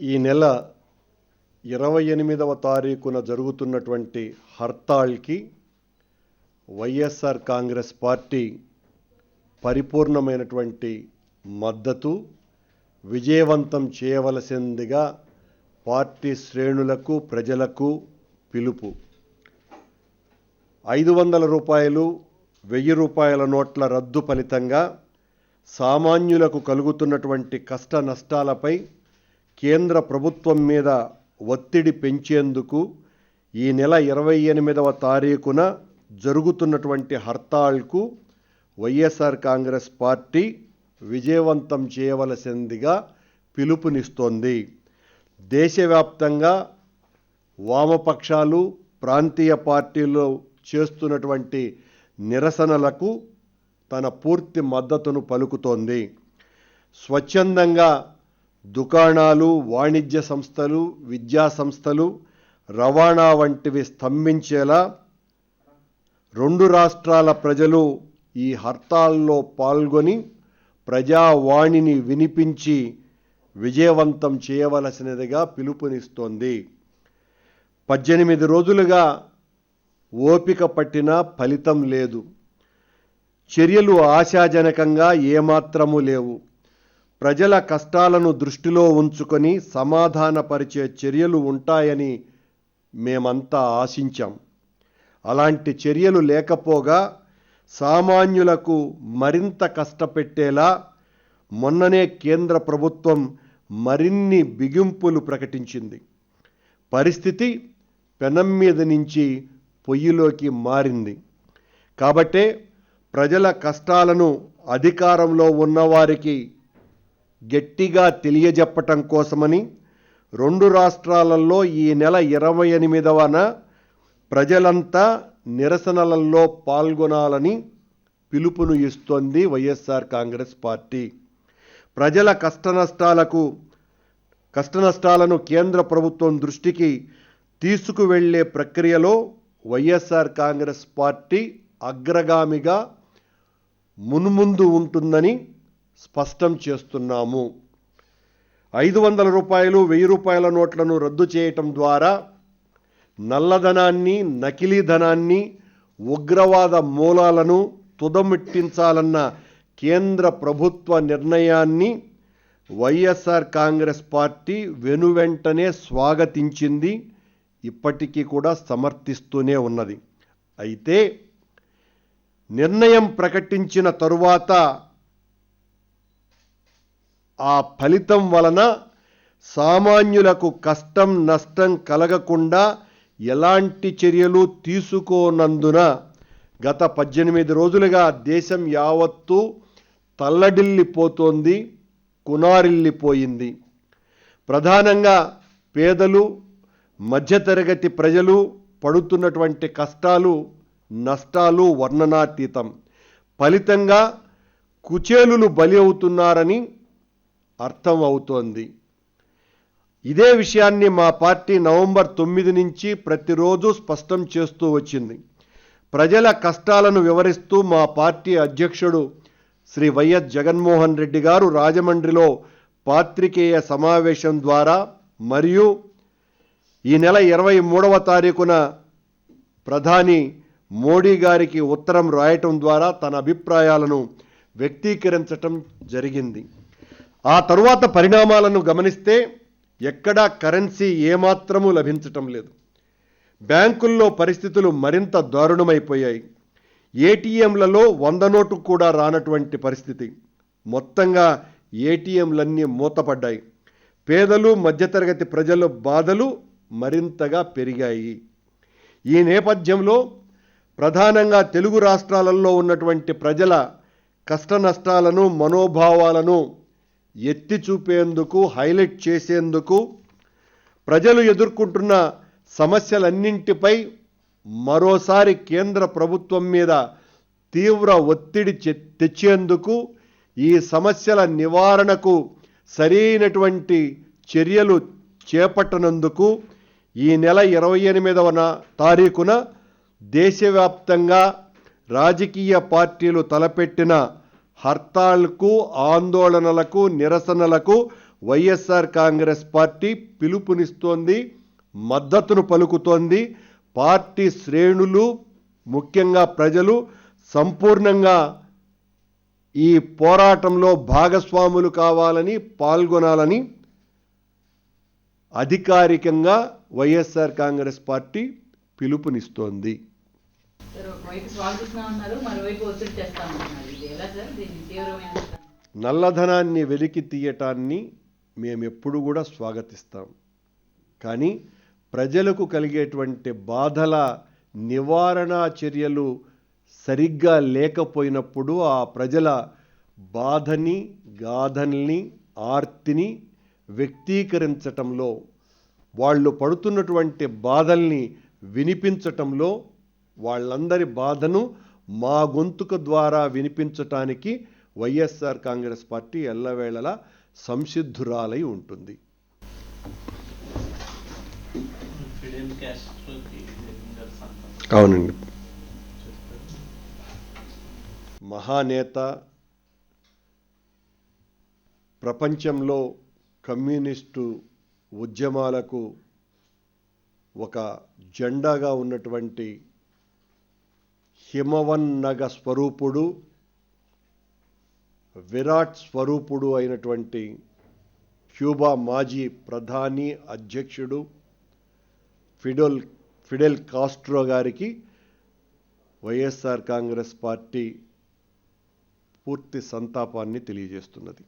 ఈ నెల 28వ తారీఖున జరుగుతున్నటువంటి హర్తాల్కి వైఎస్ఆర్ కాంగ్రెస్ పార్టీ పరిపూర్ణమైనటువంటి మద్దతు విజయవంతం చేయవలసిందిగా పార్టీ శ్రేణులకు ప్రజలకు పిలుపు. 500 రూపాయలు 1000 రూపాయల నోట్ల రద్దు ఫలితంగా సామాన్యులకు కలుగుతున్నటువంటి కష్ట నష్టాలపై కేంద్ర ప్రభుత్వం మీద ఒత్తిడి పెంచేందుకు ఈ నెల 28వ తారీఖున జరుగుతున్నటువంటి హర్తాల్కు వైఎస్ఆర్ కాంగ్రెస్ పార్టీ విజయవంతం చేయవలసిందిగా పిలుపునిస్తోంది. దేశవ్యాప్తంగా వామపక్షాలు ప్రాంతీయ పార్టీలు చేస్తున్నటువంటి నిరసనలకు తన పూర్తి మద్దతును పలుకుతోంది. స్వచ్ఛందంగా దుకాణాలు, వాణిజ్య సంస్థలు, విద్యా సంస్థలు, రవాణా వంటివి స్తంభించేలా రెండు రాష్ట్రాల ప్రజలు ఈ హర్తాల్లో పాల్గొని ప్రజావాణిని వినిపించి విజయవంతం చేయవలసినదిగా పిలుపునిస్తోంది. 18 రోజులుగా ఓపిక పట్టినా ఫలితం లేదు. చర్యలు ఆశాజనకంగా ఏమాత్రమూ లేవు. ప్రజల కష్టాలను దృష్టిలో ఉంచుకొని సమాధానపరిచే చర్యలు ఉంటాయని మేమంతా ఆశించాం. అలాంటి చర్యలు లేకపోగా సామాన్యులకు మరింత కష్టపెట్టేలా మొన్ననే కేంద్ర ప్రభుత్వం మరిన్ని బిగింపులు ప్రకటించింది. పరిస్థితి పెనం మీద నుంచి పొయ్యిలోకి మారింది. కాబట్టే ప్రజల కష్టాలను అధికారంలో ఉన్నవారికి గట్టిగా తెలియజెప్పటం కోసమని రెండు రాష్ట్రాలలో ఈ నెల 28న ప్రజలంతా నిరసనలలో పాల్గొనాలని పిలుపును ఇస్తోంది వైఎస్ఆర్ కాంగ్రెస్ పార్టీ. ప్రజల కష్టనష్టాలను కేంద్ర ప్రభుత్వం దృష్టికి తీసుకువెళ్లే ప్రక్రియలో వైఎస్ఆర్ కాంగ్రెస్ పార్టీ అగ్రగామిగా మున్ముందు ఉంటుందని స్పష్టం చేస్తున్నాము. 500 రూపాయలు 1000 రూపాయల నోట్లను రద్దు చేయటం ద్వారా నల్లధనాన్ని, నకిలీ ధనాన్ని, ఉగ్రవాద మూలాలను తుదముట్టించాలన్న కేంద్ర ప్రభుత్వ నిర్ణయాన్ని వైఎస్ఆర్ కాంగ్రెస్ పార్టీ వెనువెంటనే స్వాగతించింది. ఇప్పటికీ కూడా సమర్థిస్తూనే ఉన్నది. అయితే నిర్ణయం ప్రకటించిన తరువాత ఆ ఫలితం వలన సామాన్యులకు కష్టం నష్టం కలగకుండా ఎలాంటి చర్యలు తీసుకోనందున గత 18 రోజులుగా దేశం యావత్తూ తల్లడిల్లిపోతోంది, కునారిల్లిపోయింది. ప్రధానంగా పేదలు, మధ్యతరగతి ప్రజలు పడుతున్నటువంటి కష్టాలు నష్టాలు వర్ణనాతీతం. ఫలితంగా కుచేలులు బలి అవుతున్నారని అర్థం అవుతోంది. ఇదే విషయాన్ని మా పార్టీ నవంబర్ 9 నుంచి ప్రతిరోజు స్పష్టం చేస్తూ వచ్చింది. ప్రజల కష్టాలను వివరిస్తూ మా పార్టీ అధ్యక్షుడు శ్రీ వైఎస్ జగన్మోహన్ రెడ్డి గారు రాజమండ్రిలో పాత్రికేయ సమావేశం ద్వారా మరియు ఈ నెల 23వ తారీఖున ప్రధాని మోడీ గారికి ఉత్తరం రాయటం ద్వారా తన అభిప్రాయాలను వ్యక్తీకరించటం జరిగింది. ఆ తరువాత పరిణామాలను గమనిస్తే ఎక్కడా కరెన్సీ ఏమాత్రమూ లభించటం లేదు. బ్యాంకుల్లో పరిస్థితులు మరింత దారుణమైపోయాయి. ఏటీఎంలలో 100 నోటు కూడా రానటువంటి పరిస్థితి. మొత్తంగా ఏటీఎంలన్నీ మూతపడ్డాయి. పేదలు మధ్యతరగతి ప్రజల బాధలు మరింతగా పెరిగాయి. ఈ నేపథ్యంలో ప్రధానంగా తెలుగు రాష్ట్రాలలో ఉన్నటువంటి ప్రజల కష్ట నష్టాలను మనోభావాలను ఎత్తి చూపేందుకు, హైలైట్ చేసేందుకు, ప్రజలు ఎదుర్కొంటున్న సమస్యలన్నింటిపై మరోసారి కేంద్ర ప్రభుత్వం మీద తీవ్ర ఒత్తిడి తెచ్చేందుకు, ఈ సమస్యల నివారణకు సరైనటువంటి చర్యలు చేపట్టనందుకు ఈ నెల 28వ తారీఖున దేశవ్యాప్తంగా రాజకీయ పార్టీలు తలపెట్టిన హర్తాళ్లకు, ఆందోళనలకు, నిరసనలకు వైఎస్ఆర్ కాంగ్రెస్ పార్టీ పిలుపునిస్తోంది, మద్దతును పలుకుతోంది. పార్టీ శ్రేణులు, ముఖ్యంగా ప్రజలు సంపూర్ణంగా ఈ పోరాటంలో భాగస్వాములు కావాలని, పాల్గొనాలని అధికారికంగా వైఎస్ఆర్ కాంగ్రెస్ పార్టీ పిలుపునిస్తోంది. నల్లధనాన్ని వెలికి తీయటాన్ని మేమెప్పుడు కూడా స్వాగతిస్తాం. కానీ ప్రజలకు కలిగేటువంటి బాధల నివారణ చర్యలు సరిగ్గా లేకపోయినప్పుడు ఆ ప్రజల బాధని, గాథల్ని, ఆర్తిని వ్యక్తీకరించటంలో, వాళ్ళు పడుతున్నటువంటి బాధల్ని వినిపించటంలో, వాళ్ళందరి బాధను మా గొంతుక ద్వారా వినిపించటానికి వైఎస్ఆర్ కాంగ్రెస్ పార్టీ ఎల్లవేళలా సంసిద్ధురాలై ఉంటుంది. అవునండి. మహానేత, ప్రపంచంలో కమ్యూనిస్టు ఉద్యమాలకు ఒక జెండాగా ఉన్నటువంటి హిమవన్నగ స్వరూపుడు, విరాట్ స్వరూపుడు అయినటువంటి క్యూబా మాజీ ప్రధాని, అధ్యక్షుడు ఫిడెల్ కాస్ట్రో గారికి వైఎస్ఆర్ కాంగ్రెస్ పార్టీ పూర్తి సంతాపాన్ని తెలియజేస్తున్నది.